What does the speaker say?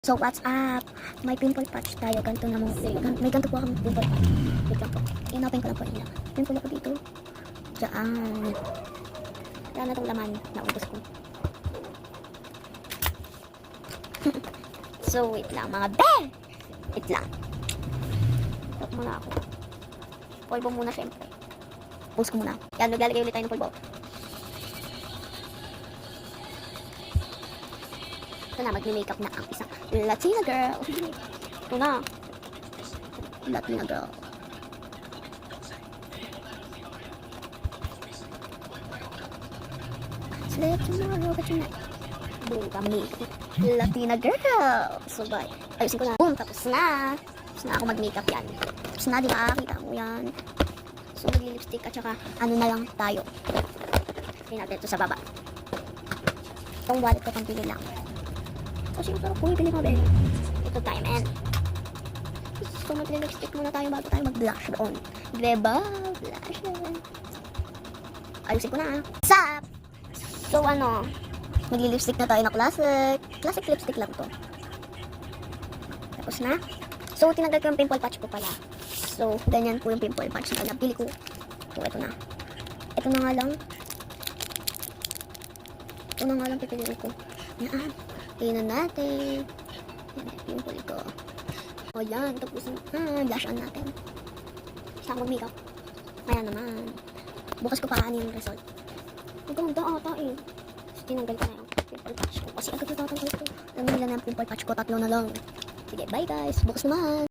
So, what's up? May pimple patch tayo. Ganito na mo. May ganito po akong pimple patch. Wait lang po. Inapin ko lang po ila. Pimple ako dito. Diyan. Wala na itong laman. Naubos ko. So, wait lang mga bear. Wait lang. Stop muna ako. Polvo muna syempre. Post ko muna. Yan, maglalagay ulit tayo ng polvo. Ito na, mag-makeup na ang isang Latina girl. Ito na. Latina girl. Sleep tomorrow, but tonight. Boom, kami. Latina girl. So, bye. Ayusin ko na. Boom, tapos na. Tapos na ako mag-makeup yan. Tapos na, di ba? Kita mo yan. So, mag-lipstick at saka ano na lang tayo. Tingnan natin ito sa baba. Itong wallet ko pang pili lang. Kasi yung sarap ko, ibili mo, be. Ito tayo, man. So, mag-lipstick muna tayo bago tayo mag-blush doon. Diba? Blush na. Ayusin ko na. Sup? So, ano, mag-lipstick na tayo na classic. Classic lipstick lang to. Tapos na. So, tinanggal ko yung pimple patch ko pala. So, ganyan po yung pimple patch na nabili ko. So, ito na. Ito na nga lang. Ito na nga lang pipiliin ko. Yan. Tingnan natin. Yan, pimple ko. O, yan. Tapos na. Blush on natin. Saan mag-makeup? Kaya naman. Bukas ko pa yung result. Ang ganda ata eh. So, tinanggal ko na yung pimple patch ko. Kasi agad natatanggal ko. Alam nila na yung pimple patch ko. 3 na lang. Sige, bye guys. Bukas naman.